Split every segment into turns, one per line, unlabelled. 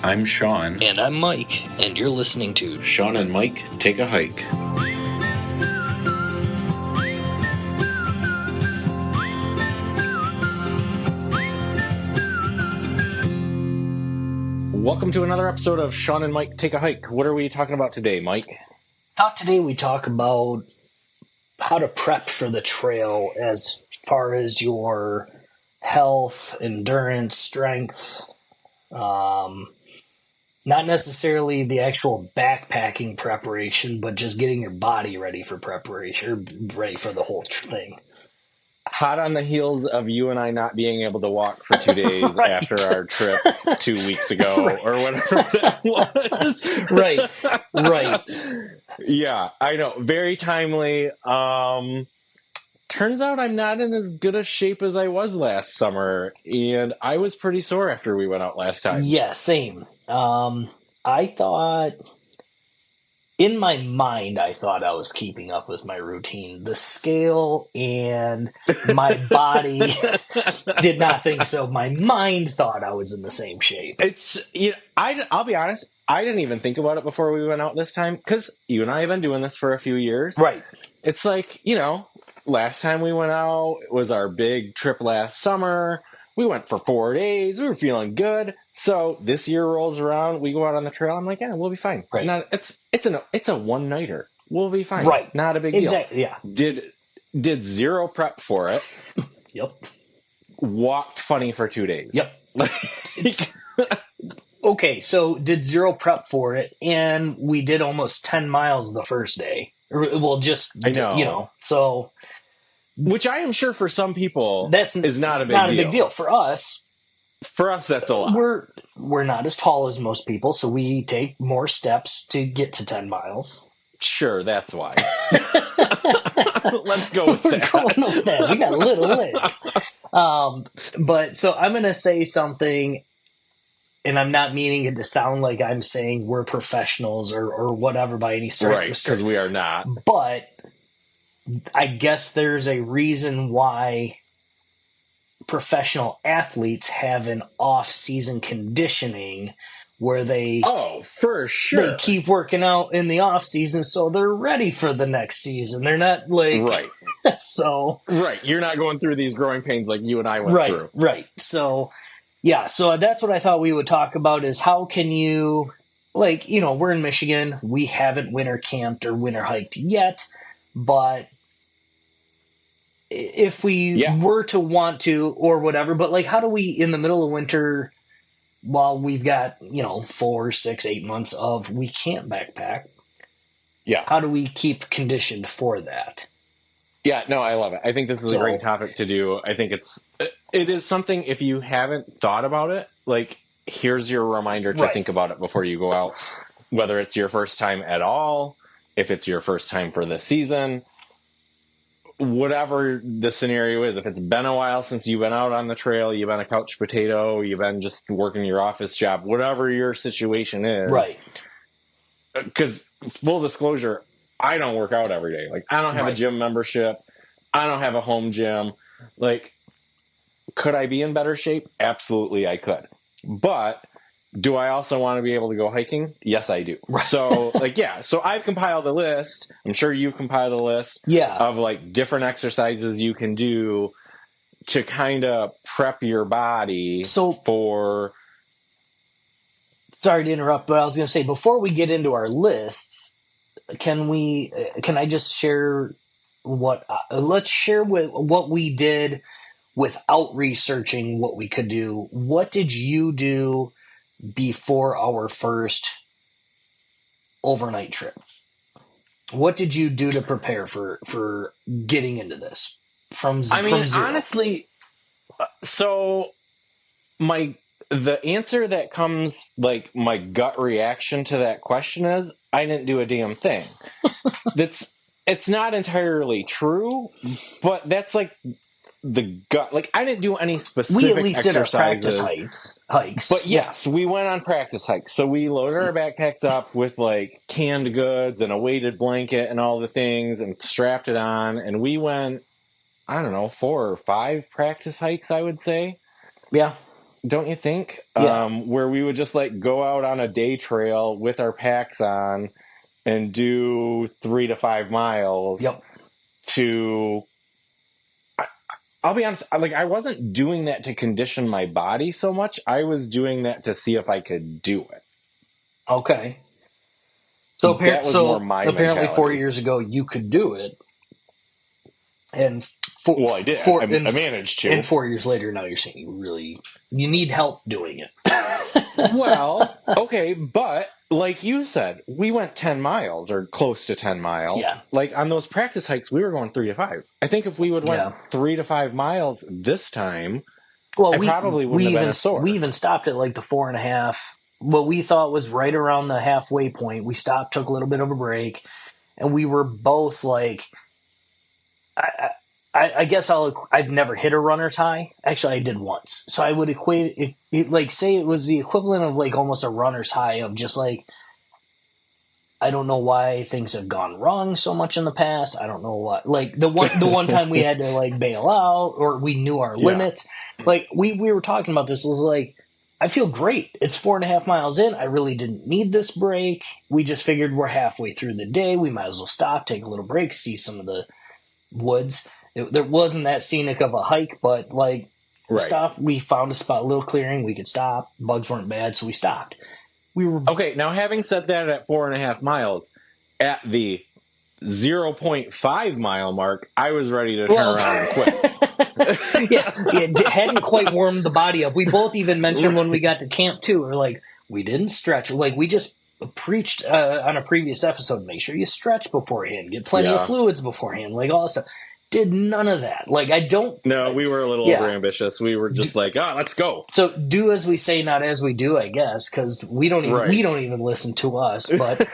I'm Sean.
And I'm Mike, and you're listening to
Sean and Mike Take a Hike. Welcome to another episode of Sean and Mike Take a Hike. What are we talking about today, Mike?
Thought today we talk about how to prep for the trail as far as your health, endurance, strength, not necessarily the actual backpacking preparation, but just getting your body ready for preparation, or ready for the whole thing.
Hot on the heels of you and I not being able to walk for 2 days
Right.
after our trip 2 weeks ago,
Right.
or whatever that was.
Right.
Yeah, I know. Very timely. Turns out I'm not in as good a shape as I was last summer, and I was pretty sore after we went out last time.
Yeah, same. I thought, in my mind, I thought I was keeping up with my routine. The scale and my body did not think so. My mind thought I was in the same shape.
I'll be honest, I didn't even think about it before we went out this time, because you and I have been doing this for a few years.
Right.
It's like, last time we went out, it was our big trip last summer. We went for 4 days. We were feeling good. So this year rolls around. We go out on the trail. I'm like, yeah, we'll be fine.
Right.
It's a one-nighter. We'll be fine.
Right.
Not a big deal.
Exactly. Yeah.
Did zero prep for it.
Yep.
Walked funny for 2 days.
Yep. Okay, so did zero prep for it, and we did almost 10 miles the first day. Well,
I know.
So
which I am sure for some people is not a big
not
deal.
a big deal. For us,
that's a lot.
We're not as tall as most people, so we take more steps to get to 10 miles.
Sure, that's why. Let's go with that.
We're going with that. We got little legs. But so I'm going to say something, and I'm not meaning it to sound like I'm saying we're professionals or whatever by any stretch.
Right, because we are not.
But I guess there's a reason why professional athletes have an off-season conditioning where they
for sure,
they keep working out in the off-season so they're ready for the next season. They're not like
right. You're not going through these growing pains like you and I went through.
Right. So that's what I thought we would talk about is how can you, we're in Michigan. We haven't winter camped or winter hiked yet, but if we were to want to or whatever, but how do we in the middle of winter, while we've got, 4, 6, 8 months of we can't backpack. Yeah. How do we keep conditioned for that?
Yeah, no, I love it. I think this is a great topic to do. I think it is something, if you haven't thought about it, here's your reminder to think about it before you go out, whether it's your first time at all, if it's your first time for the season, whatever the scenario is. If it's been a while since you've been out on the trail, you've been a couch potato, you've been just working your office job, whatever your situation is.
Right.
Because full disclosure, I don't work out every day. I don't have a gym membership. I don't have a home gym. Could I be in better shape? Absolutely, I could. But do I also want to be able to go hiking? Yes, I do. Right. So, so I've compiled a list. I'm sure you've compiled a list of different exercises you can do to kind of prep your body for.
Sorry to interrupt, but I was going to say, before we get into our lists, can I just share let's share what we did without researching what we could do. What did you do before our first overnight trip? What did you do to prepare for getting into this from zero?
Honestly, so the answer that comes, my gut reaction to that question is, I didn't do a damn thing. It's not entirely true, but that's the gut. I didn't do any specific
we at least
exercises.
Did our practice hikes.
But yes, we went on practice hikes. So we loaded our backpacks up with canned goods and a weighted blanket and all the things and strapped it on. And we went, I don't know, 4 or 5 practice hikes, I would say.
Yeah.
don't you think?
Yeah.
Where we would just like go out on a day trail with our packs on and do 3 to 5 miles
Yep.
to, I'll be honest, like I wasn't doing that to condition my body so much. I was doing that to see if I could do it.
Okay. So,
That was more my
apparently 4
mentality.
years ago, you could do it. And
Well, I did. I managed to.
And 4 years later, now you're saying you need help doing it.
Well, okay, but like you said, we went 10 miles or close to 10 miles.
Yeah.
Like on those practice hikes, we were going 3 to 5. I think if we would went 3 to 5 miles this time,
well,
I probably wouldn't have been as sore.
We even stopped at like the 4.5. What we thought was right around the halfway point. We stopped, took a little bit of a break, and we were both like, I guess I've never hit a runner's high. Actually, I did once. So I would equate it like say it was the equivalent of like almost a runner's high of just like, I don't know why things have gone wrong so much in the past. I don't know what, like the one time we had to like bail out or we knew our limits. Like we were talking about this. It was like, I feel great. It's 4.5 miles in. I really didn't need this break. We just figured we're halfway through the day. We might as well stop, take a little break, see some of the woods. There wasn't that scenic of a hike, but like stopped. We found a spot, a little clearing. We could stop. Bugs weren't bad, so we stopped. We were
okay. Now, having said that, at 4.5 miles, at the 0.5 mile mark, I was ready to turn around and quit.
It hadn't quite warmed the body up. We both even mentioned when we got to camp too. We're like, we didn't stretch. Like we just preached on a previous episode. Make sure you stretch beforehand. Get plenty of fluids beforehand. Like all that stuff. Did none of that. Like I don't.
No, we were a little overambitious. We were just like, let's go.
So do as we say, not as we do, I guess, because we don't even listen to us. But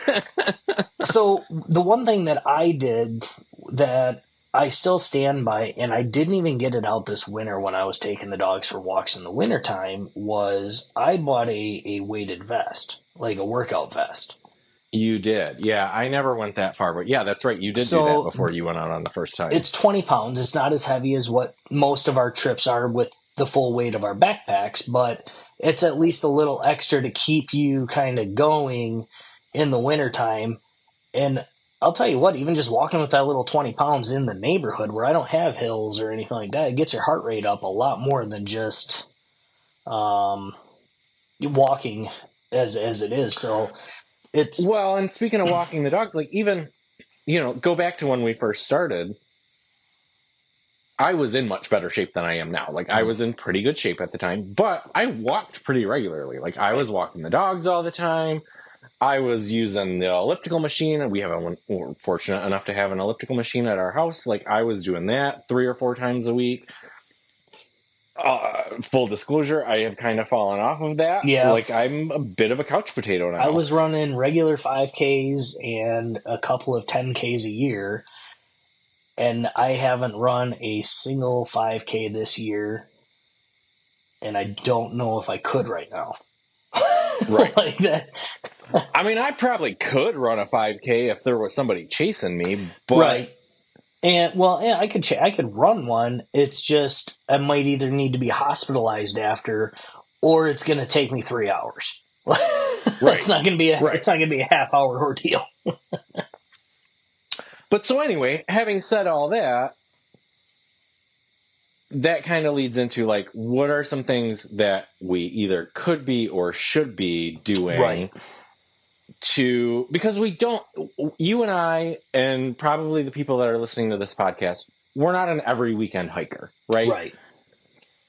so the one thing that I did that I still stand by, and I didn't even get it out this winter when I was taking the dogs for walks in the wintertime, was I bought a weighted vest, like a workout vest.
You did. Yeah, I never went that far, but yeah, that's right. You did do that before you went out on the first time.
It's 20 pounds. It's not as heavy as what most of our trips are with the full weight of our backpacks, but it's at least a little extra to keep you kind of going in the wintertime. And I'll tell you what, even just walking with that little 20 pounds in the neighborhood where I don't have hills or anything like that, it gets your heart rate up a lot more than just walking as it is. So it's
well, and speaking of walking the dogs, like even, go back to when we first started, I was in much better shape than I am now. Like I was in pretty good shape at the time, but I walked pretty regularly. Like I was walking the dogs all the time. I was using the elliptical machine. We're fortunate enough to have an elliptical machine at our house. Like I was doing that 3 or 4 times a week. Full disclosure, I have kind of fallen off of that.
Yeah.
Like I'm a bit of a couch potato now.
I was running regular 5Ks and a couple of 10Ks a year. And I haven't run a single 5K this year. And I don't know if I could right now.
Right.
Like that.
I mean, I probably could run a 5K if there was somebody chasing me, but
right. And well, yeah, I could run one. It's just I might either need to be hospitalized after, or it's going to take me 3 hours. Right. It's not going to be a half-hour ordeal.
But so anyway, having said all that, that kind of leads into like, what are some things that we either could be or should be doing because you and I, and probably the people that are listening to this podcast, we're not an every weekend hiker, right?
Right.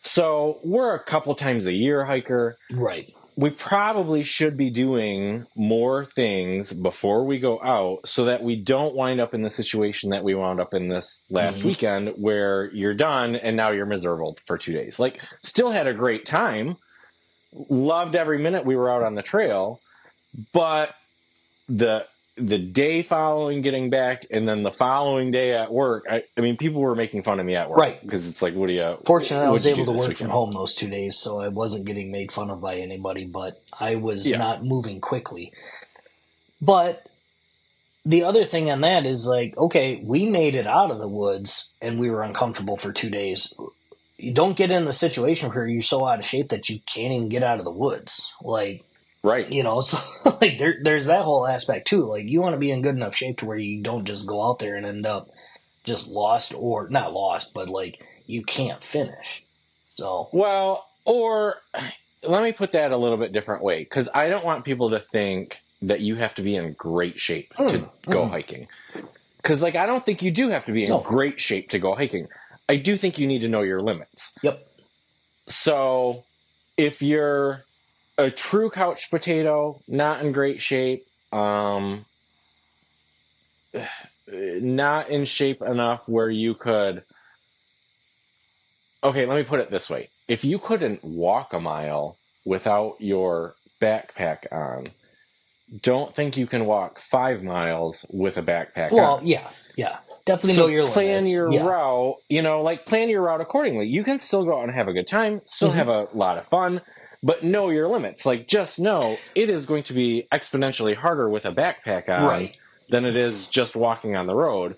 So we're a couple times a year hiker.
Right.
We probably should be doing more things before we go out so that we don't wind up in the situation that we wound up in this last weekend where you're done and now you're miserable for 2 days. Like, still had a great time. Loved every minute we were out on the trail. But the day following getting back and then the following day at work, I mean, people were making fun of me at work.
Right.
Because it's like,
Fortunately, I was able to work from home those 2 days, so I wasn't getting made fun of by anybody, but I was not moving quickly. But the other thing on that is like, okay, we made it out of the woods and we were uncomfortable for 2 days. you don't get in the situation where you're so out of shape that you can't even get out of the woods. Like,
Right.
so like there's that whole aspect too. Like, you want to be in good enough shape to where you don't just go out there and end up just lost, or not lost, but like you can't finish. So,
Well, or let me put that a little bit different way, because I don't want people to think that you have to be in great shape to go hiking. Because, like, I don't think you do have to be in great shape to go hiking. I do think you need to know your limits.
Yep.
So, if you're a true couch potato, not in great shape, not in shape enough where you could... Okay, let me put it this way. If you couldn't walk a mile without your backpack on, don't think you can walk 5 miles with a backpack on.
Well, yeah. Definitely know your
plan
limits.
your route, plan your route accordingly. You can still go out and have a good time, still have a lot of fun, but know your limits. Like, just know it is going to be exponentially harder with a backpack on than it is just walking on the road.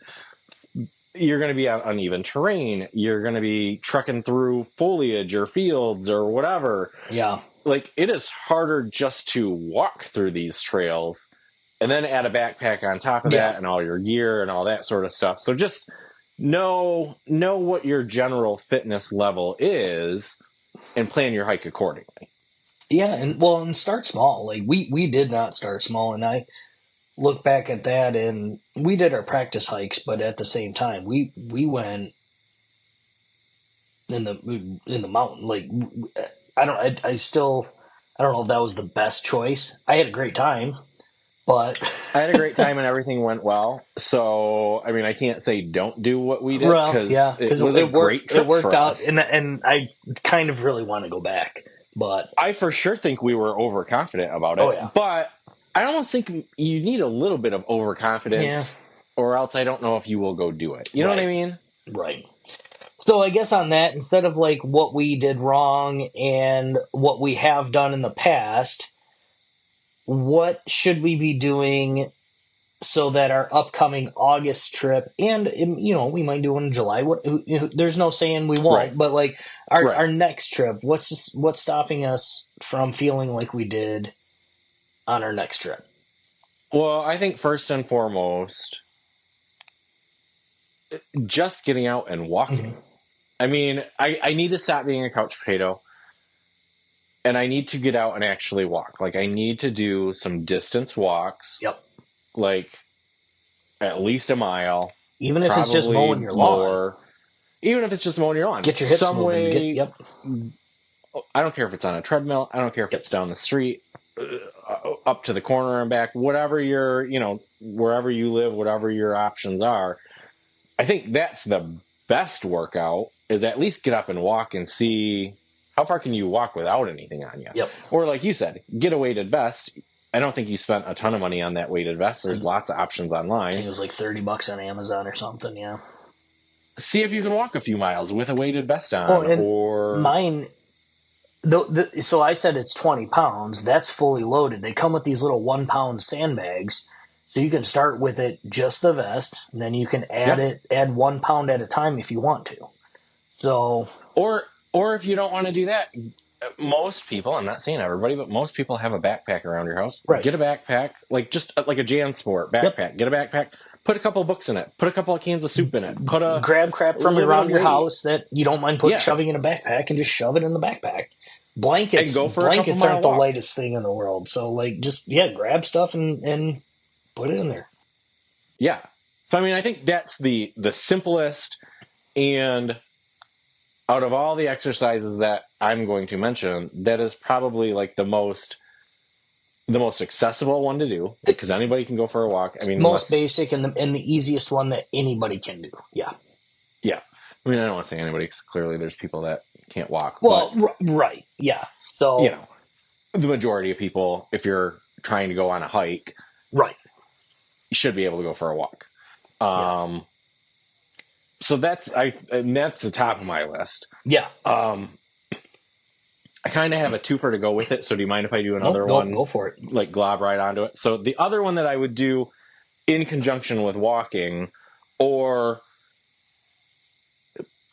You're going to be on uneven terrain. You're going to be trekking through foliage or fields or whatever.
Yeah.
Like, it is harder just to walk through these trails and then add a backpack on top of that and all your gear and all that sort of stuff. So just know what your general fitness level is and plan your hike accordingly.
Yeah. And start small. Like, we did not start small. And I look back at that, and we did our practice hikes, but at the same time, we went in the mountain. Like, I don't know if that was the best choice. I had a great time, but
I had a great time and everything went well. So, I mean, I can't say don't do what we did, because it was a great trip.
It worked
for
out,
us.
and I kind of really want to go back. But
I for sure think we were overconfident about it.
Oh, yeah.
But I almost think you need a little bit of overconfidence, or else I don't know if you will go do it. You know what I mean?
Right. So I guess on that, instead of like what we did wrong and what we have done in the past, what should we be doing so that our upcoming August trip, and we might do one in July. There's no saying we won't, but like our next trip, what's stopping us from feeling like we did on our next trip?
Well, I think first and foremost, just getting out and walking. I mean, I need to stop being a couch potato, and I need to get out and actually walk. Like, I need to do some distance walks.
Yep.
Like, at least a mile.
Even if it's just mowing your lawn.
Even if it's just mowing your lawn.
Get your hips moving.
I don't care if it's on a treadmill. I don't care if it's down the street, up to the corner and back, whatever wherever you live, whatever your options are. I think that's the best workout, is at least get up and walk and see how far can you walk without anything on you.
Yep.
Or like you said, get a weighted vest. I don't think you spent a ton of money on that weighted vest. There's lots of options online.
I think it was like $30 on Amazon or something. Yeah.
See if you can walk a few miles with a weighted vest on.
Or mine. So I said it's 20 pounds. That's fully loaded. They come with these little 1 pound sandbags. So you can start with it, just the vest, and then you can add 1 pound at a time if you want to. So,
or if you don't want to do that, most people, I'm not saying everybody, but most people have a backpack around your house.
Right.
Get a backpack, like just like a JanSport backpack. Yep. Get a backpack, put a couple of books in it, put a couple of cans of soup in it,
grab crap from around your house that you don't mind shoving in a backpack, and just shove it in the backpack. Blankets aren't the lightest thing in the world. So like, just grab stuff and put it in there.
Yeah. So I mean, I think that's the simplest, and out of all the exercises that I'm going to mention, that is probably like the most accessible one to do, because anybody can go for a walk. I mean,
most basic and the easiest one that anybody can do. Yeah.
Yeah. I mean, I don't want to say anybody, because clearly there's people that can't walk.
Well, right. Yeah. So,
the majority of people, if you're trying to go on a hike,
right,
you should be able to go for a walk. So that's the top of my list.
Yeah.
I kind of have a twofer to go with it. So do you mind if I do another one?
Go for it.
Like glob right onto it. So the other one that I would do in conjunction with walking, or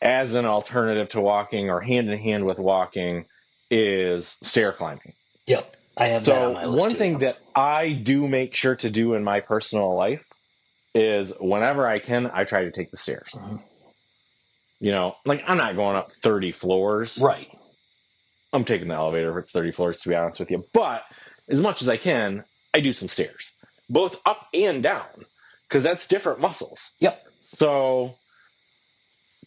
as an alternative to walking or hand in hand with walking is stair climbing.
Yep. I have that on my list.
One thing that I do make sure to do in my personal life is whenever I can, I try to take the stairs.
Mm-hmm.
You know, like I'm not going up 30 floors.
Right.
I'm taking the elevator if it's 30 floors, to be honest with you. But as much as I can, I do some stairs, both up and down, because that's different muscles.
Yep.
So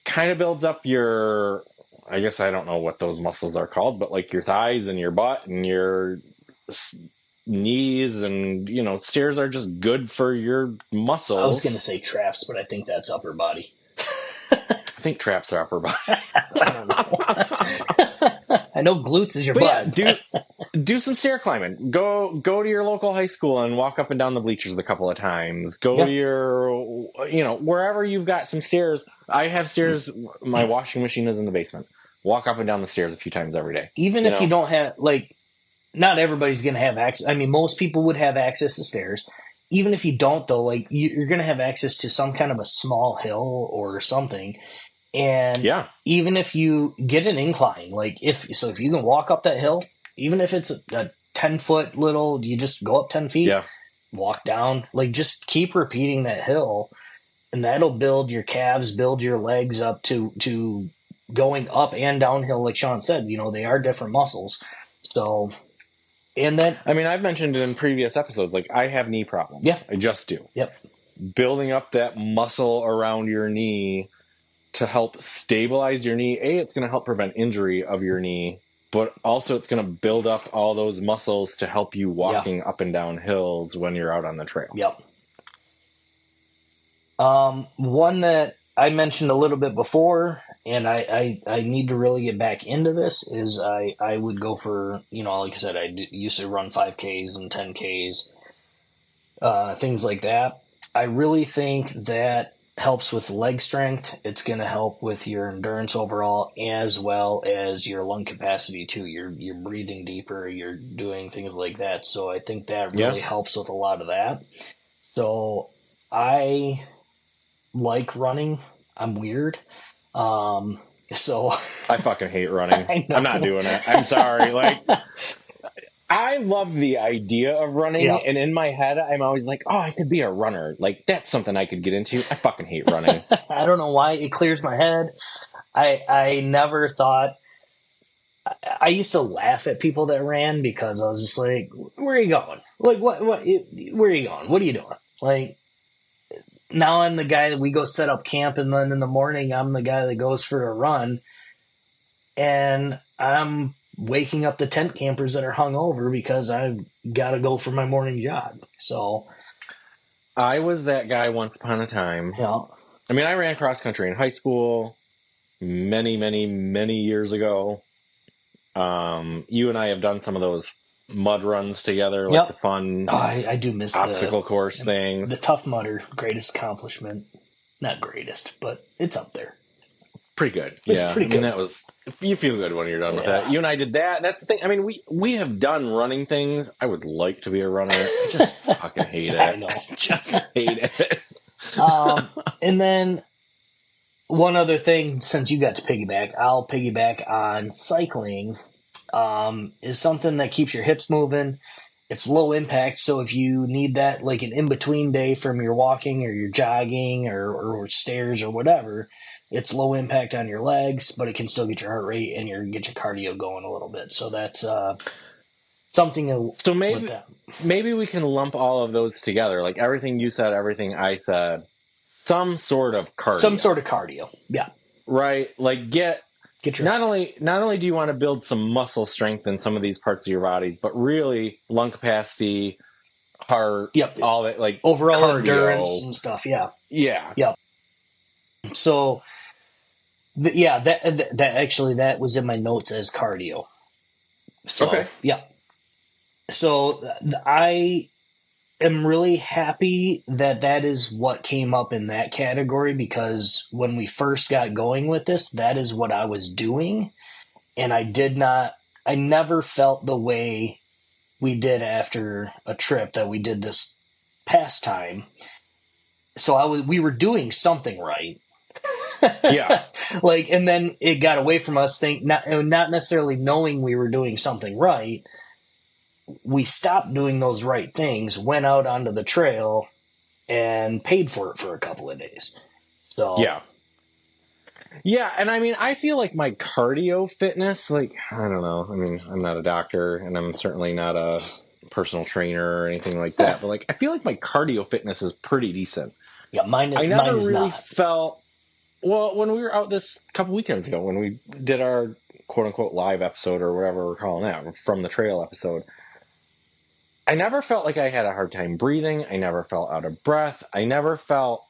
kind of builds up your, I guess I don't know what those muscles are called, but like your thighs and your butt and your knees, and you know, stairs are just good for your muscles.
I was going to say traps, but I think that's upper body.
I think traps are upper body.
I don't know. I know glutes is your butt.
Yeah, do some stair climbing. Go to your local high school and walk up and down the bleachers a couple of times. Go to your, you know, wherever you've got some stairs. I have stairs. My washing machine is in the basement. Walk up and down the stairs a few times every day.
Even if you don't have, like, not everybody's going to have access. I mean, most people would have access to stairs. Even if you don't, though, like, you're going to have access to some kind of a small hill or something. And even if you get an incline, like if you can walk up that hill, even if it's a 10-foot little, you just go up 10 feet, walk down, like just keep repeating that hill, and that'll build your calves, build your legs up to going up and downhill. Like Sean said, you know, they are different muscles. So, and then,
I mean, I've mentioned it in previous episodes, like I have knee problems.
Yeah.
I just do.
Yep.
Building up that muscle around your knee to help stabilize your knee. It's going to help prevent injury of your knee, but also it's going to build up all those muscles to help you walking up and down hills when you're out on the trail.
Yep. One that I mentioned a little bit before, and I need to really get back into this, is I would go for, you know, like I said, I used to run 5Ks and 10Ks, things like that. I really think that helps with leg strength. It's going to help with your endurance overall, as well as your lung capacity too. You're breathing deeper. You're doing things like that. So I think that really helps with a lot of that. So I like running. I'm weird. So
I fucking hate running. I'm not doing it. I'm sorry. Like, I love the idea of running, and in my head, I'm always like, oh, I could be a runner. Like, that's something I could get into. I fucking hate running.
I don't know why. It clears my head. I never thought... I used to laugh at people that ran because I was just like, where are you going? Like, what? Where are you going? What are you doing? Like, now I'm the guy that we go set up camp, and then in the morning, I'm the guy that goes for a run, and I'm waking up the tent campers that are hungover because I've got to go for my morning jog. So
I was that guy once upon a time.
Yeah.
I mean, I ran cross country in high school many, many, many years ago. You and I have done some of those mud runs together, like the fun
I do miss
obstacle course things.
The Tough Mudder, greatest accomplishment. Not greatest, but it's up there.
Pretty good.
It's pretty good.
I mean, that was, you feel good when you're done with that. You and I did that. That's the thing. I mean, we have done running things. I would like to be a runner. I just fucking hate it.
I know.
Just hate it.
And then one other thing, since you got to piggyback, I'll piggyback on cycling. Is something that keeps your hips moving. It's low impact, so if you need that, like an in-between day from your walking or your jogging or stairs or whatever, it's low impact on your legs, but it can still get your heart rate and get your cardio going a little bit. So that's something.
So maybe we can lump all of those together, like everything you said, everything I said, some sort of cardio.
Some sort of cardio, yeah.
Right, like get your, not only do you want to build some muscle strength in some of these parts of your bodies, but really lung capacity, heart, all that, like
overall
cardio.
Endurance and stuff. Yeah. So, that actually that was in my notes as cardio. So,
okay.
Yeah. So I am really happy that is what came up in that category, because when we first got going with this, that is what I was doing. And I never felt the way we did after a trip that we did this past time. So we were doing something right.
Yeah.
Like, and then it got away from us, not necessarily knowing we were doing something right. We stopped doing those right things, went out onto the trail, and paid for it for a couple of days. So
Yeah. Yeah, and I mean, I feel like my cardio fitness, like, I don't know. I mean, I'm not a doctor, and I'm certainly not a personal trainer or anything like that, but like, I feel like my cardio fitness is pretty decent.
yeah,
I
mine
never
is
really
not.
felt, well, when we were out this couple weekends ago, when we did our quote unquote live episode or whatever we're calling that, from the trail episode, I never felt like I had a hard time breathing. I never felt out of breath. I never felt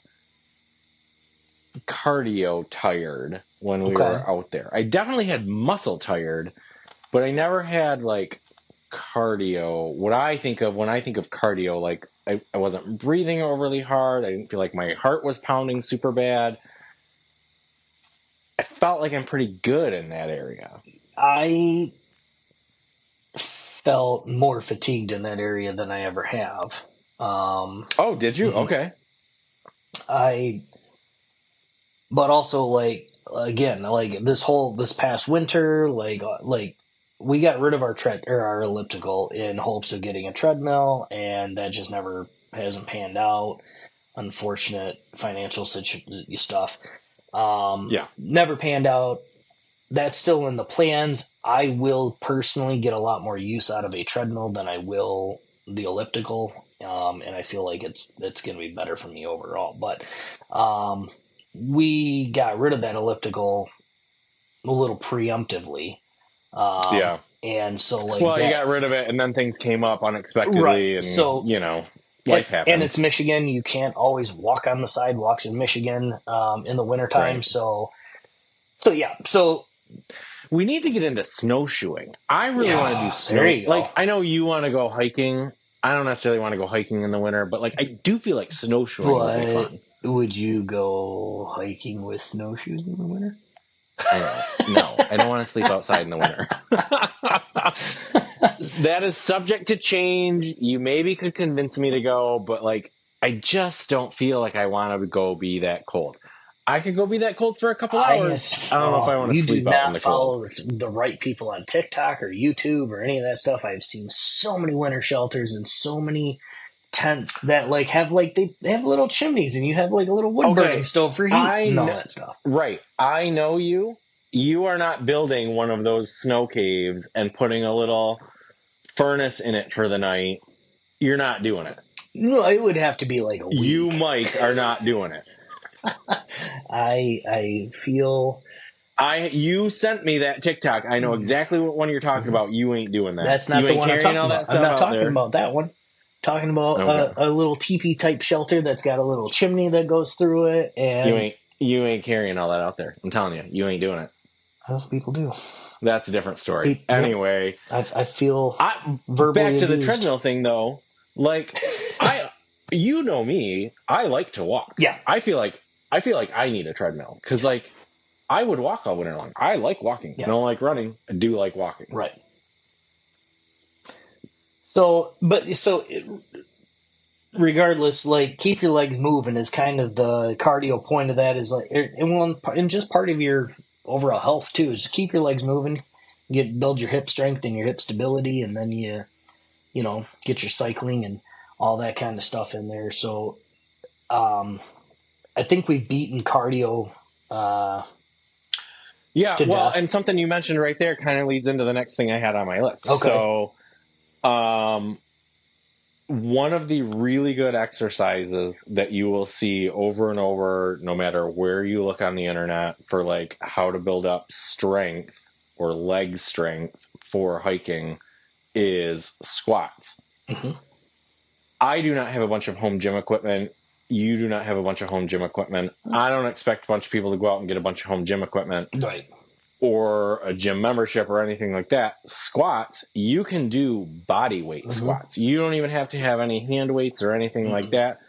cardio tired when we were out there. I definitely had muscle tired, but I never had like cardio. What I think of when I think of cardio, like I wasn't breathing overly hard. I didn't feel like my heart was pounding super bad. I felt like I'm pretty good in that area.
I felt more fatigued in that area than I ever have.
Oh, did you? Okay.
But also like again, like this past winter, like we got rid of our elliptical in hopes of getting a treadmill, and that just never hasn't panned out. Unfortunate financial stuff.
Yeah.
Never panned out. That's still in the plans. I will personally get a lot more use out of a treadmill than I will the elliptical, and I feel like it's going to be better for me overall. But we got rid of that elliptical a little preemptively.
Yeah.
And so like,
well, you got rid of it and then things came up unexpectedly,
right.
and
So,
life happens.
And it's Michigan. You can't always walk on the sidewalks in Michigan in the wintertime.
Right.
So yeah. So
we need to get into snowshoeing. I really want to do snow.
There you go.
Like, I know you want to go hiking. I don't necessarily want to go hiking in the winter, but like, I do feel like snowshoeing would be fun.
Would you go hiking with snowshoes in the winter?
I know. No, I don't want to sleep outside in the winter. That is subject to change. You maybe could convince me to go, but like, I just don't feel like I want to go be that cold. I could go be that cold for a couple hours. I don't know if I want to sleep out in the cold.
You do not follow the right people on TikTok or YouTube or any of that stuff. I've seen so many winter shelters and so many tents that like they have little chimneys, and you have like a little wood burning stove for heat and all that stuff.
Right. I know you. You are not building one of those snow caves and putting a little furnace in it for the night. You're not doing it.
No, it would have to be like a week.
You, Mike, are not doing it.
I feel...
You sent me that TikTok. I know exactly what one you're talking about. You ain't doing that.
That's not the one I'm talking about. I'm not talking about that one. Talking about a little teepee type shelter that's got a little chimney that goes through it, and
you ain't carrying all that out there. I'm telling you, you ain't doing it.
People do.
That's a different story. Anyway,
I feel
verbally back to the treadmill thing though. Like you know me, I like to walk.
Yeah,
I feel like I need a treadmill because like I would walk all winter long. I like walking. Yeah. I don't like running. I do like walking.
Right. So regardless, like, keep your legs moving is kind of the cardio point of that. Is like, and just part of your overall health too, is keep your legs moving, build your hip strength and your hip stability, and then you get your cycling and all that kind of stuff in there. So, I think we've beaten cardio.
Yeah, well, death. And something you mentioned right there kind of leads into the next thing I had on my list.
Okay.
So, one of the really good exercises that you will see over and over, no matter where you look on the internet, for like how to build up strength or leg strength for hiking, is squats.
Mm-hmm.
I do not have a bunch of home gym equipment. You do not have a bunch of home gym equipment. I don't expect a bunch of people to go out and get a bunch of home gym equipment.
Right.
Or a gym membership or anything like that. Squats, you can do body weight squats. You don't even have to have any hand weights or anything like that.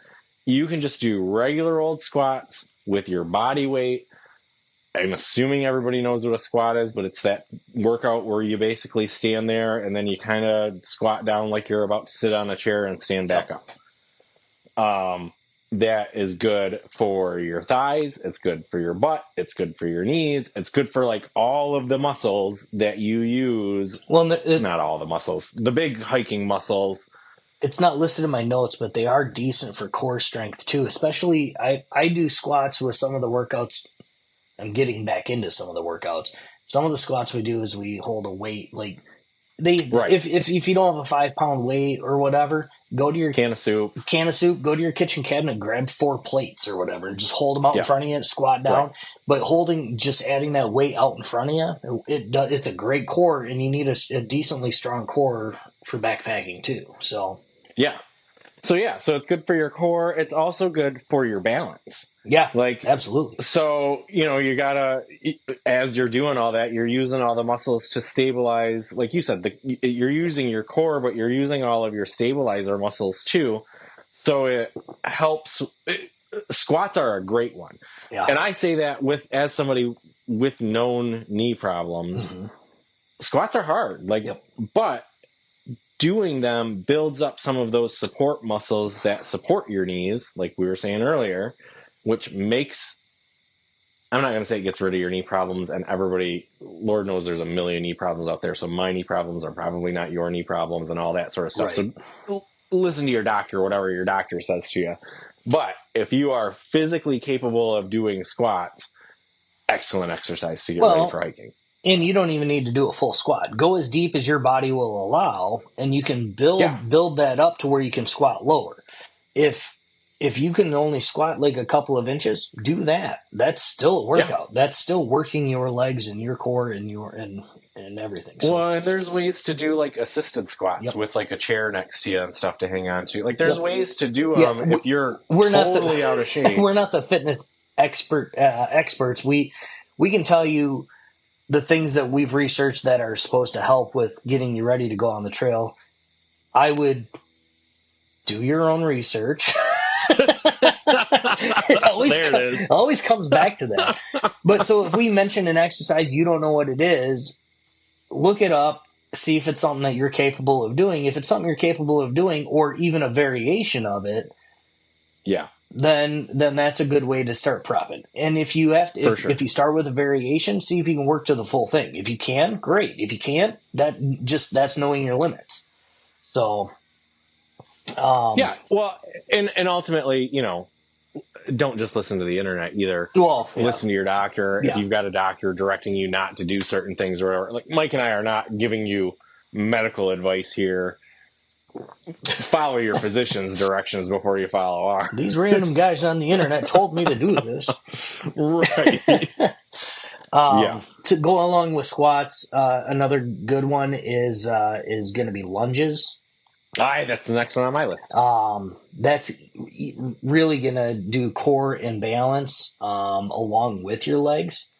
You can just do regular old squats with your body weight. I'm assuming everybody knows what a squat is, but it's that workout where you basically stand there and then you kind of squat down like you're about to sit on a chair and stand back up. that is good for your thighs. It's good for your butt. It's good for your knees. It's good for like all of the muscles that you use.
Well,
not all the muscles, the big hiking muscles.
It's not listed in my notes, but they are decent for core strength too. Especially, I do squats with some of the workouts. I'm getting back into some of the workouts. Some of the squats we do is we hold a weight. Like if you don't have a 5-pound weight or whatever, go to your
can of soup,
go to your kitchen cabinet, grab 4 plates or whatever, and just hold them out in front of you, squat down. Right. But just adding that weight out in front of you, it's a great core, and you need a decently strong core for backpacking too. So
so it's good for your core. It's also good for your balance.
Yeah, like absolutely.
So, you gotta, as you're doing all that, you're using all the muscles to stabilize. Like you said, you're using your core, but you're using all of your stabilizer muscles too. So it helps. Squats are a great one. Yeah. And I say that as somebody with known knee problems, squats are hard. But doing them builds up some of those support muscles that support your knees, like we were saying earlier, which makes, I'm not going to say it gets rid of your knee problems, and everybody, Lord knows there's a million knee problems out there, so my knee problems are probably not your knee problems and all that sort of stuff. Right. So listen to your doctor, whatever your doctor says to you. But if you are physically capable of doing squats, excellent exercise to get ready for hiking.
And you don't even need to do a full squat. Go as deep as your body will allow, and you can build that up to where you can squat lower. If you can only squat like a couple of inches, do that. That's still a workout. Yeah. That's still working your legs and your core and everything. So,
well, and there's ways to do like assisted squats with like a chair next to you and stuff to hang on to. Like there's ways to do them if you're totally out of shape.
We're not the fitness experts. We can tell you the things that we've researched that are supposed to help with getting you ready to go on the trail. I would do your own research. It always comes back to that. But so if we mention an exercise, you don't know what it is, look it up, see if it's something that you're capable of doing. If it's something you're capable of doing, or even a variation of it, then that's a good way to start prepping. And if you if you start with a variation, see if you can work to the full thing. If you can, great. If you can't, that's knowing your limits. So
well, and ultimately, don't just listen to the internet either.
Well,
listen to your doctor. If you've got a doctor directing you not to do certain things or whatever. Like Mike and I are not giving you medical advice here. Follow your physician's directions before you follow ours.
These random guys on the internet told me to do this.
Right.
To go along with squats, another good one is going to be lunges.
That's the next one on my list.
That's really going to do core and balance along with your legs,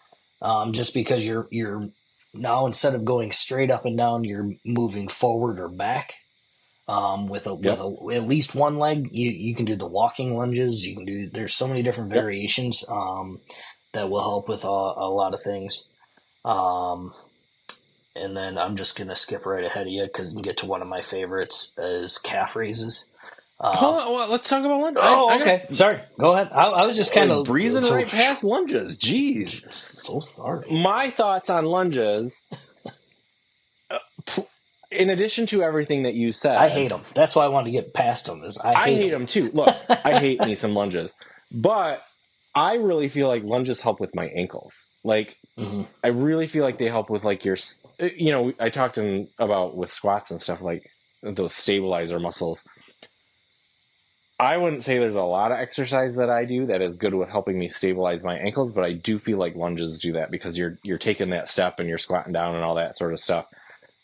just because you're now, instead of going straight up and down, you're moving forward or back with at least one leg. You can do the walking lunges. You can do. There's so many different variations that will help with a lot of things. And then I'm just going to skip right ahead of you because you can get to one of my favorites is calf raises.
Hold on, well, let's talk about lunges.
Okay. Sorry. Go ahead. I was just kind of
breezing right past lunges. Jeez.
So sorry.
My thoughts on lunges, in addition to everything that you said.
I hate them. That's why I wanted to get past them.
I hate them too. Look, I hate me some lunges. But I really feel like lunges help with my ankles. Like, I really feel like they help with like your, I talked about with squats and stuff, like those stabilizer muscles. I wouldn't say there's a lot of exercise that I do that is good with helping me stabilize my ankles, but I do feel like lunges do that because you're taking that step and you're squatting down and all that sort of stuff.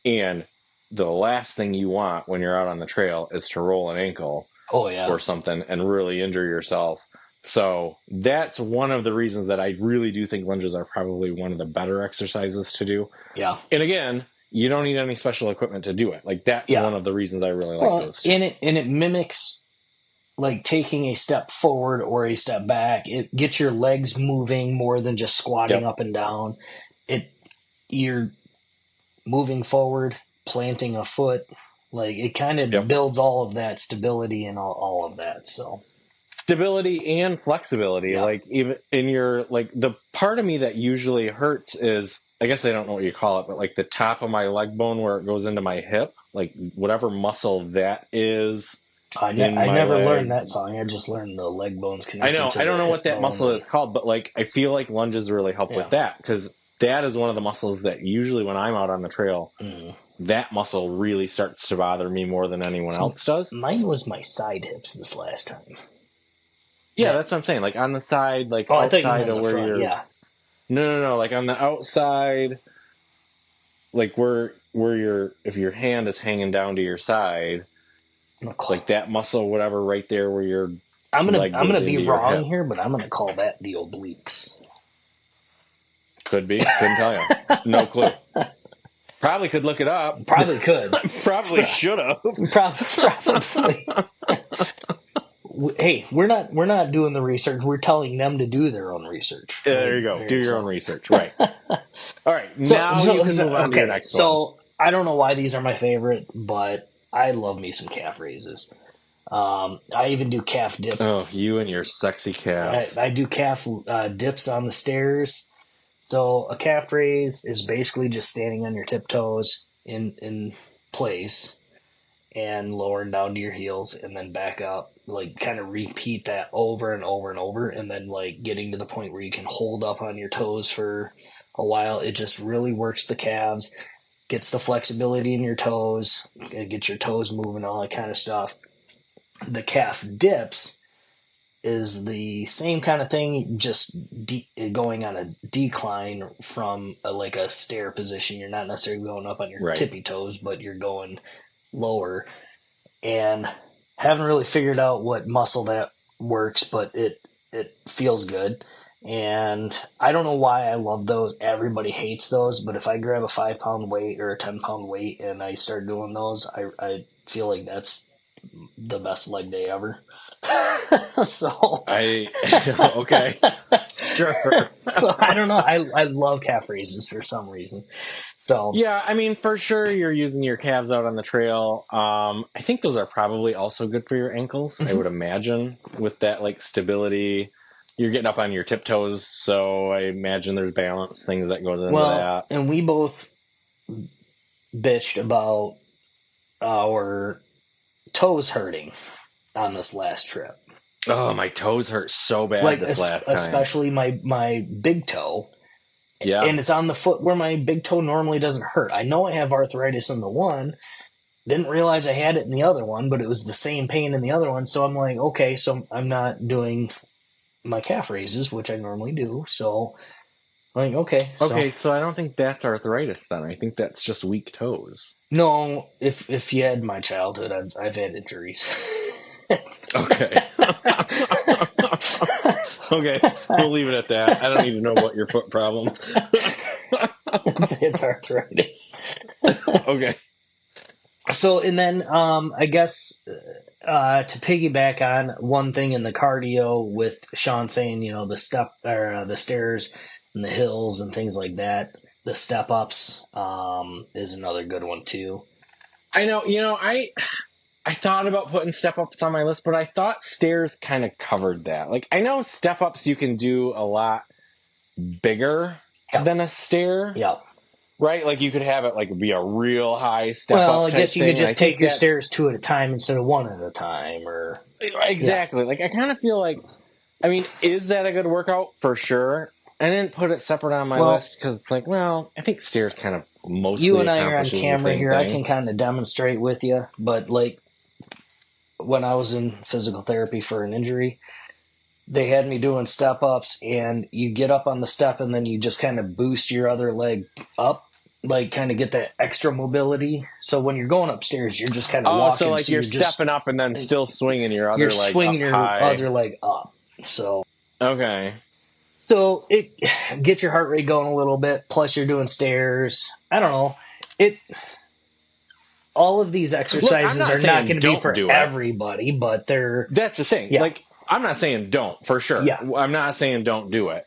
And the last thing you want when you're out on the trail is to roll an ankle or something and really injure yourself. So that's one of the reasons that I really do think lunges are probably one of the better exercises to do.
Yeah.
And again, you don't need any special equipment to do it. Like that's one of the reasons I really like those two.
And it mimics like taking a step forward or a step back. It gets your legs moving more than just squatting up and down. You're moving forward, planting a foot. Like it kind of builds all of that stability and all of that. So
stability and flexibility.
Yeah.
Like even in your, like the part of me that usually hurts is, I guess I don't know what you call it, but like the top of my leg bone where it goes into my hip, like whatever muscle that is.
I never learned that song. I just learned the leg bones connected.
I know. I don't know what that muscle is called, but like I feel like lunges really help with that, because that is one of the muscles that usually when I'm out on the trail, that muscle really starts to bother me more than anyone else does.
Mine was my side hips this last time.
Yeah, that's what I'm saying. Like on the side, like outside of where you're.
Yeah.
No. Like on the outside, like where your, if your hand is hanging down to your side, like that muscle, whatever, right there where your.
I'm gonna be wrong here, but I'm gonna call that the obliques.
Could be. Couldn't tell you. No clue. Probably could look it up.
Probably could.
Probably should have.
Probably. Hey, we're not doing the research. We're telling them to do their own research.
There you go. Do your own research. Right. All right. Now you can move on to your next one.
So I don't know why these are my favorite, but I love me some calf raises. I even do calf dip.
Oh, you and your sexy calves.
I do calf dips on the stairs. So a calf raise is basically just standing on your tiptoes in place and lowering down to your heels and then back up. Like kind of repeat that over and over and over, and then like getting to the point where you can hold up on your toes for a while. It just really works the calves, gets the flexibility in your toes, gets your toes moving, all that kind of stuff. The calf dips is the same kind of thing, just going on a decline from like a stair position. You're not necessarily going up on your tippy toes, but you're going lower. And haven't really figured out what muscle that works, but it feels good. And I don't know why I love those. Everybody hates those, but if I grab a 5-pound weight or a 10-pound weight and I start doing those, I feel like that's the best leg day ever. So
okay, sure.
So I don't know. I love calf raises for some reason. So
yeah, I mean, for sure, you're using your calves out on the trail. I think those are probably also good for your ankles. I would imagine with that like stability, you're getting up on your tiptoes. So I imagine there's balance things that goes into that.
And we both bitched about our toes hurting on this last trip.
Oh, my toes hurt so bad this last time.
Especially my big toe.
Yeah.
And it's on the foot where my big toe normally doesn't hurt. I know I have arthritis in the one. Didn't realize I had it in the other one, but it was the same pain in the other one. So I'm like, okay, so I'm not doing my calf raises, which I normally do. So I'm like, okay.
Okay, so I don't think that's arthritis then. I think that's just weak toes.
No, if you had my childhood, I've had injuries.
Okay. Okay, we'll leave it at that. I don't need to know about your foot problems.
It's arthritis.
Okay.
So, and then I guess to piggyback on one thing in the cardio with Sean saying, the step or the stairs and the hills and things like that, the step ups is another good one too.
I know, I thought about putting step-ups on my list, but I thought stairs kind of covered that. Like, I know step-ups you can do a lot bigger than a stair.
Yeah.
Right? Like, you could have it, like, be a real high step-up
Well, I guess you could just take your stairs 2 at a time instead of 1 at a time, or...
Exactly. Yeah. Like, I kind of feel like... I mean, is that a good workout? For sure. I didn't put it separate on my list because it's like, well, I think stairs kind of mostly
you and I are on camera here.
Thing.
I can kind of demonstrate with you, but, like, when I was in physical therapy for an injury, they had me doing step ups, and you get up on the step and then you just kind of boost your other leg up, like kind of get that extra mobility. So when you're going upstairs, you're just kind of walking.
So like you're stepping up and then still swinging your other leg up. You're
swinging your other leg up. So
okay.
So it get your heart rate going a little bit. Plus you're doing stairs. I don't know. All of these exercises are not going to be for everybody, but
that's the thing. Yeah. Like, I'm not saying don't, for sure.
Yeah.
I'm not saying don't do it.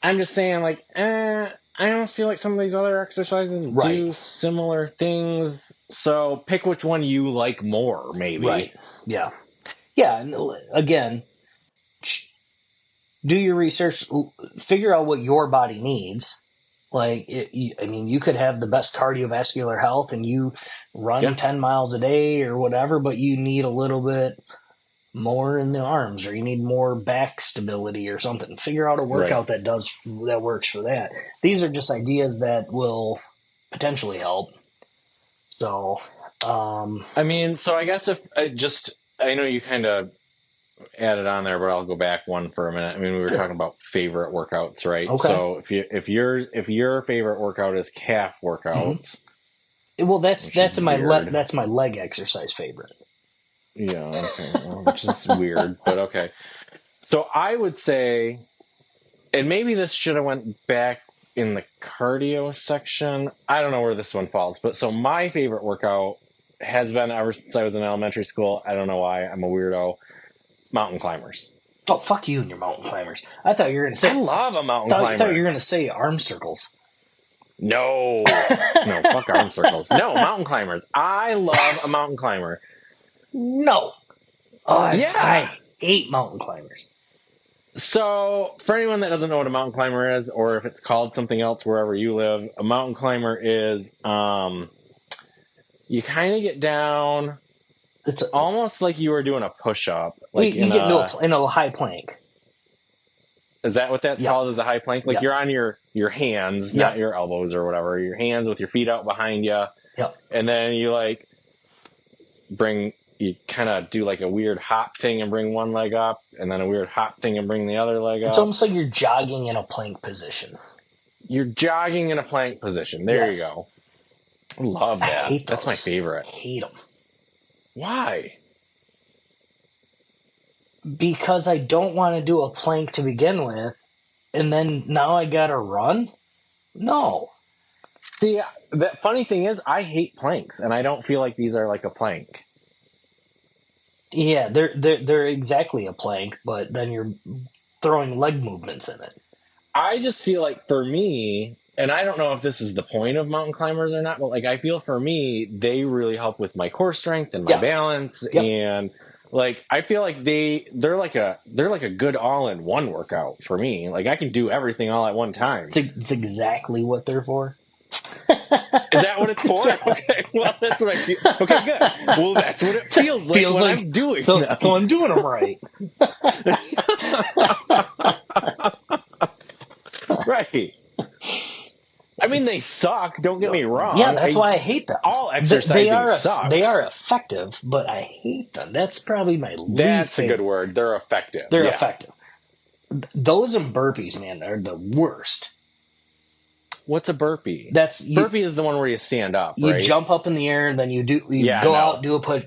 I'm just saying, like, I almost feel like some of these other exercises do similar things. So pick which one you like more, maybe.
Right. Yeah. Yeah. And again, do your research, figure out what your body needs. Like, you could have the best cardiovascular health and you run 10 miles a day or whatever, but you need a little bit more in the arms, or you need more back stability or something. Figure out a workout that works for that. These are just ideas that will potentially help. So,
so I guess I know you kind of added on there, but I'll go back one for a minute. We were talking about favorite workouts, right?
Okay.
So if your favorite workout is calf workouts,
well, that's my leg exercise favorite.
Yeah, okay, well, which is weird, but okay. So I would say, and maybe this should have went back in the cardio section. I don't know where this one falls, but so my favorite workout has been ever since I was in elementary school. I don't know why. I'm a weirdo. Mountain climbers.
Oh, fuck you and your mountain climbers. I thought you were going to say...
I love a mountain climber.
I thought you were going to say arm circles.
No. No, fuck arm circles. No, mountain climbers. I love a mountain climber.
No. I hate mountain climbers.
So, for anyone that doesn't know what a mountain climber is, or if it's called something else wherever you live, a mountain climber is, you kind of get down... It's almost like you were doing a push-up. Like
you get in a high plank.
Is that what that's called, as a high plank? Like you're on your hands, not your elbows or whatever. Your hands with your feet out behind you.
Yep.
And then you you kind of do like a weird hop thing and bring one leg up, and then a weird hop thing and bring the other leg up.
It's almost like you're jogging in a plank position.
You're jogging in a plank position. There you go. I love that.
I hate those.
That's my favorite.
I hate them.
Why?
Because I don't want to do a plank to begin with, and then now I gotta run? No.
See, the funny thing is, I hate planks, and I don't feel like these are like a plank.
Yeah, they're exactly a plank, but then you're throwing leg movements in it.
I just feel like, for me, and I don't know if this is the point of mountain climbers or not, but like I feel for me, they really help with my core strength and my balance, and like I feel like they're like a good all-in-one workout for me. Like I can do everything all at one time.
It's exactly what they're for.
Is that what it's for? Okay, well that's what I feel. Okay, good. Well, that's what it feels like when I'm doing.
So I'm doing them right.
Right. They suck. Don't get me wrong.
Yeah, that's why I hate them.
All exercising sucks.
They are effective, but I hate them. That's probably my least
That's
favorite.
a good word. They're effective.
They're effective. Those and burpees, man, are the worst.
What's a burpee?
Burpee
is the one where you stand up,
right?
You
jump up in the air, and then you go out, do a push,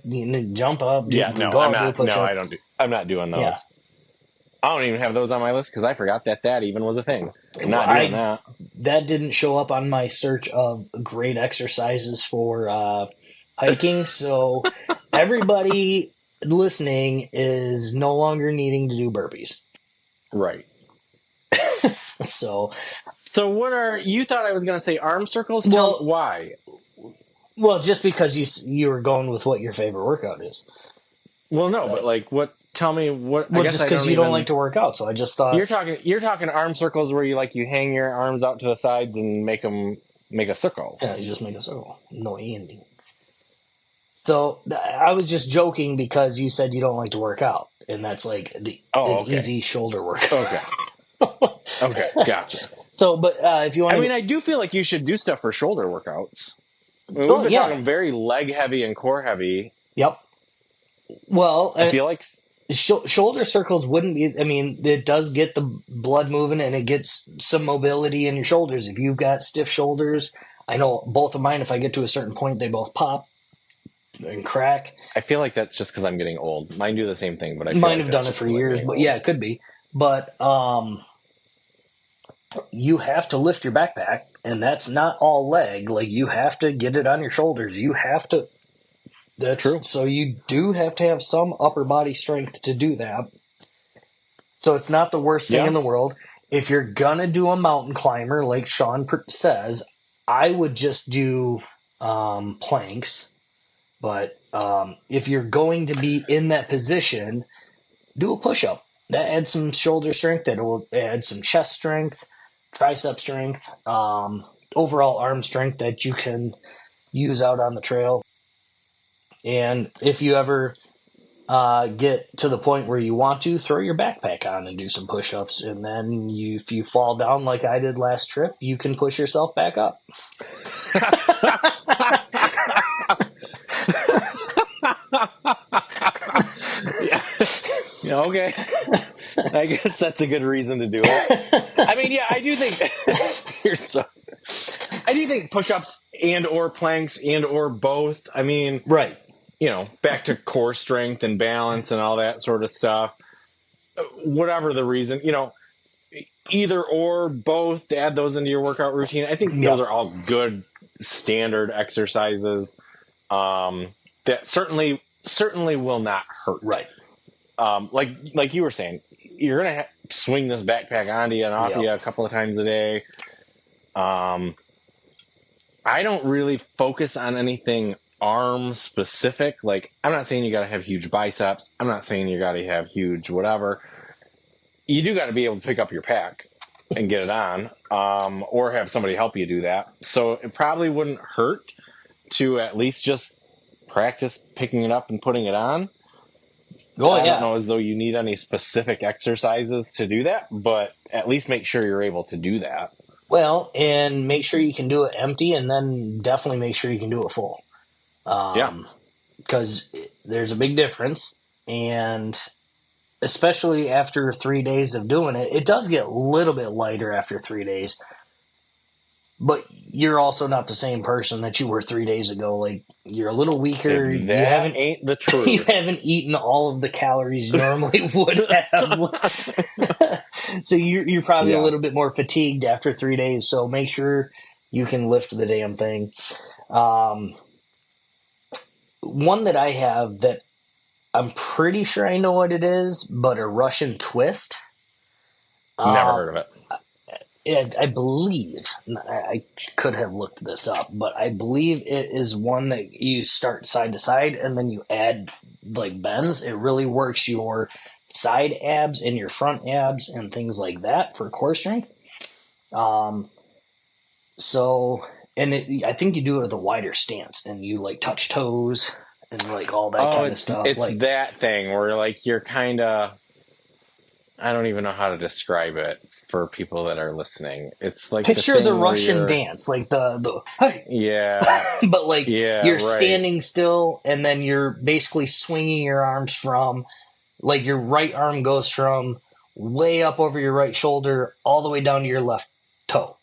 jump up, do a push up.
I don't do. I'm not doing those. Yeah. I don't even have those on my list because I forgot that even was a thing. I'm not doing that.
That didn't show up on my search of great exercises for hiking. So everybody listening is no longer needing to do burpees.
Right.
So
what you thought I was going to say arm circles? Well, why?
Well, just because you were going with what your favorite workout is.
Well, no, but like what? Tell me what.
Well, just because you don't like to work out, so I just thought
you're talking arm circles where you hang your arms out to the sides and make a circle.
Yeah, you just make a circle. No ending. So I was just joking because you said you don't like to work out, and that's like an easy shoulder workout.
Okay, gotcha.
So, but if you want,
I do feel like you should do stuff for shoulder workouts. We've been talking very leg heavy and core heavy.
Yep. Well,
I feel like
shoulder circles wouldn't be. It does get the blood moving and it gets some mobility in your shoulders. If you've got stiff shoulders, I know both of mine. If I get to a certain point, they both pop and crack.
I feel like that's just because I'm getting old. Mine do the same thing, but
mine have done it for years. But yeah, it could be. But you have to lift your backpack, and that's not all leg. Like you have to get it on your shoulders. You have to. That's true. So you do have to have some upper body strength to do that. So it's not the worst thing in the world. If you're gonna do a mountain climber, like Sean says, I would just do planks. But if you're going to be in that position, do a push-up. that adds some shoulder strength. That will add some chest strength, tricep strength, overall arm strength that you can use out on the trail. And if you ever get to the point where you want to, throw your backpack on and do some push-ups, and then if you fall down like I did last trip, you can push yourself back up.
Yeah, okay. I guess that's a good reason to do it. I mean, yeah, I do think I do think push-ups and or planks and or both. I mean,
right.
Back to core strength and balance and all that sort of stuff. Whatever the reason, either or both, add those into your workout routine. I think those are all good standard exercises that certainly will not hurt.
Right.
Like you were saying, you're going to swing this backpack onto you and off you a couple of times a day. I don't really focus on anything arm specific. Like, I'm not saying you got to have huge biceps. I'm not saying you got to have huge whatever. You do got to be able to pick up your pack and get it on, or have somebody help you do that. So it probably wouldn't hurt to at least just practice picking it up and putting it on. I don't know as though you need any specific exercises to do that, but at least make sure you're able to do that.
Well, and make sure you can do it empty, and then definitely make sure you can do it full. Because there's a big difference, and especially after 3 days of doing it, it does get a little bit lighter after 3 days. But you're also not the same person that you were 3 days ago. Like, you're a little weaker.
That ain't the truth.
You haven't eaten all of the calories you normally would have. So you're probably a little bit more fatigued after 3 days. So make sure you can lift the damn thing. One that I have that I'm pretty sure I know what it is, but a Russian twist.
Never heard of it.
I believe, I could have looked this up, but I believe it is one that you start side to side and then you add like bends. It really works your side abs and your front abs and things like that for core strength. I think you do it with a wider stance and you like touch toes and like all that kind of stuff.
It's like that thing where like you're kind of, I don't even know how to describe it for people that are listening. It's like
picture the Russian dance, like the hey, but like you're standing still, and then you're basically swinging your arms from, like your right arm goes from way up over your right shoulder all the way down to your left toe.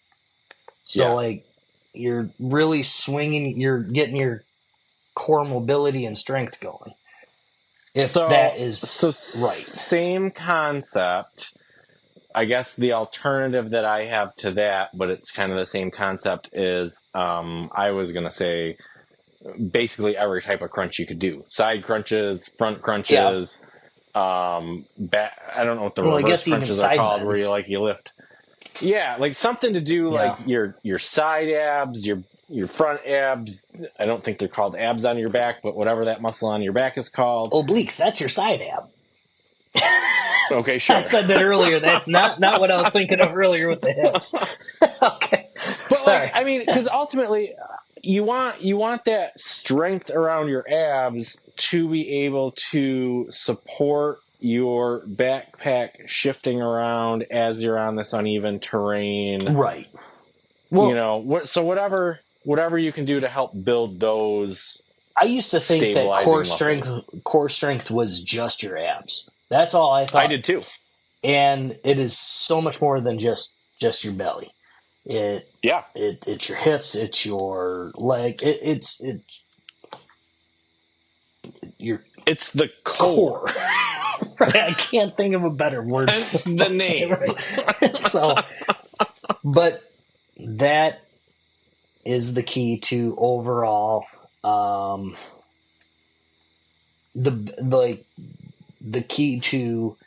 So like you're really swinging, you're getting your core mobility and strength going. That is right.
Same concept. I guess the alternative that I have to that, but it's kind of the same concept, is I was going to say basically every type of crunch you could do. Side crunches, front crunches, I don't know what the reverse crunches are called, where you lift. Yeah, like something to do like your side abs, your front abs. I don't think they're called abs on your back, but whatever that muscle on your back is called.
Obliques, that's your side ab.
Okay, sure.
I said that earlier. That's not what I was thinking of earlier with the hips. Okay.
But sorry. Like, I mean, because ultimately you want that strength around your abs to be able to support your backpack shifting around as you're on this uneven terrain.
Right. Well,
so whatever you can do to help build those. I
used to think that core strength was just your abs. That's all I thought.
I did too.
And it is so much more than just your belly. It's your hips, it's your leg, it's
the core.
Right, I can't think of a better word.
That's the name.
Right? So, but that is the key to overall the key to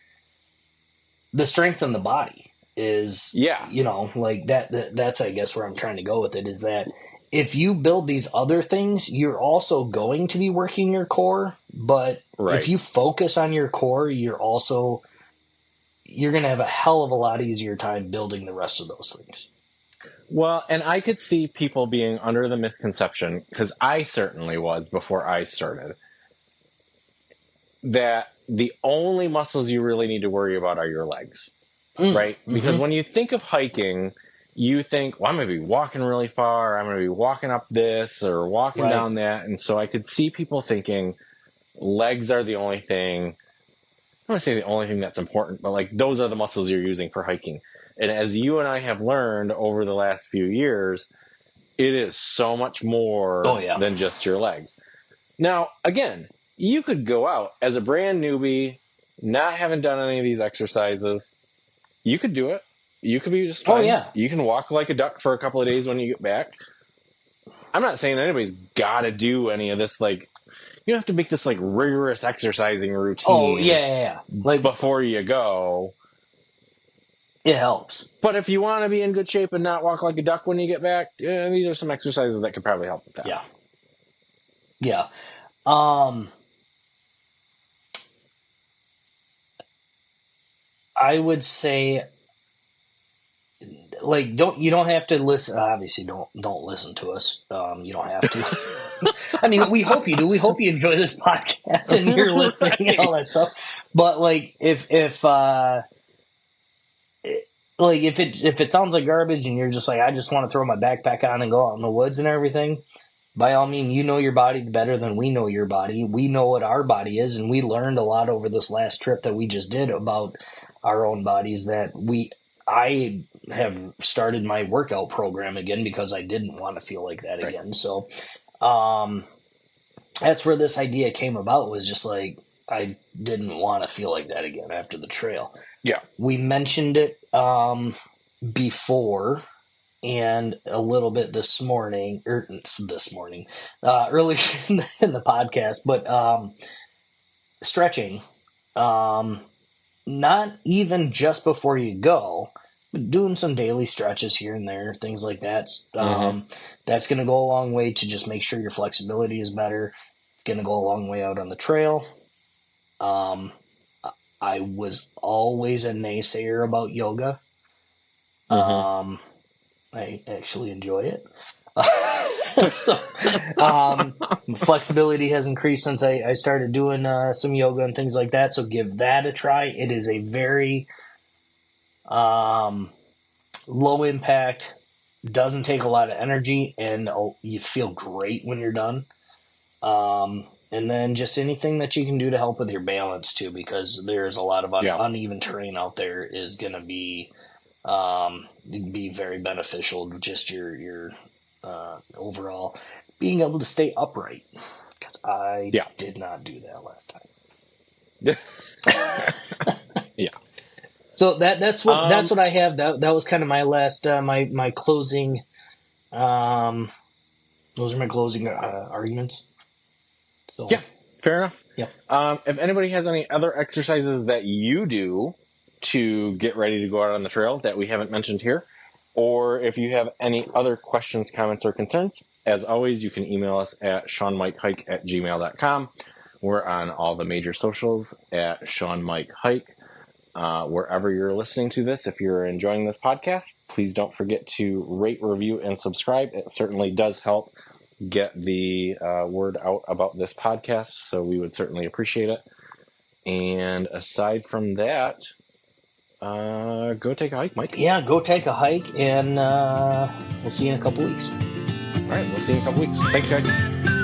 the strength in the body is like that's I guess where I'm trying to go with it, is that if you build these other things, you're also going to be working your core, but if you focus on your core, you're also you're going to have a hell of a lot easier time building the rest of those things.
Well, and I could see people being under the misconception, because I certainly was before I started, that the only muscles you really need to worry about are your legs, right? Because when you think of hiking, you think, well, I'm going to be walking really far, I'm going to be walking up this or walking down that. And so I could see people thinking legs are the only thing. I don't want to say the only thing that's important, but like those are the muscles you're using for hiking. And as you and I have learned over the last few years, it is so much more than just your legs. Now, again, you could go out as a brand newbie, not having done any of these exercises. You could do it. You could be just fine. You can walk like a duck for a couple of days when you get back. I'm not saying anybody's got to do any of this, like, you have to make this like rigorous exercising routine. Like before you go.
It helps.
But if you want to be in good shape and not walk like a duck when you get back, these are some exercises that could probably help with that.
Yeah. I would say, like, you don't have to listen. Obviously, don't listen to us. You don't have to. I mean, we hope you do. We hope you enjoy this podcast and you're listening and all that stuff. But like, if it sounds like garbage and you're just like, I just want to throw my backpack on and go out in the woods and everything, by all means, you know your body better than we know your body. We know what our body is, and we learned a lot over this last trip that we just did about our own bodies. That I have started my workout program again because I didn't want to feel like that again. So that's where this idea came about, was just like, I didn't want to feel like that again after the trail.
Yeah. We
mentioned it before and a little bit this morning, earlier in the podcast, but stretching, not even just before you go, but doing some daily stretches here and there, things like that. That's going to go a long way to just make sure your flexibility is better. It's going to go a long way out on the trail. I was always a naysayer about yoga. I actually enjoy it. So, flexibility has increased since I started doing some yoga and things like that. So give that a try. It is a very low impact, doesn't take a lot of energy, and you feel great when you're done. And then just anything that you can do to help with your balance too, because there's a lot of uneven terrain out there, is going to be very beneficial. Just your overall being able to stay upright, because I did not do that last time. So that's what I have. That was kind of my last my closing. Those are my closing arguments. So,
yeah, fair enough. Yeah. If anybody has any other exercises that you do to get ready to go out on the trail that we haven't mentioned here, or if you have any other questions, comments, or concerns, as always, you can email us at seanmikehike@gmail.com. We're on all the major socials at seanmikehike. Wherever you're listening to this, if you're enjoying this podcast, please don't forget to rate, review, and subscribe. It certainly does help get the word out about this podcast, so we would certainly appreciate it. And aside from that, go take a hike, Mike.
Yeah, go take a hike, and we'll see you in a couple weeks.
All right, we'll see you in a couple weeks. Thanks, guys.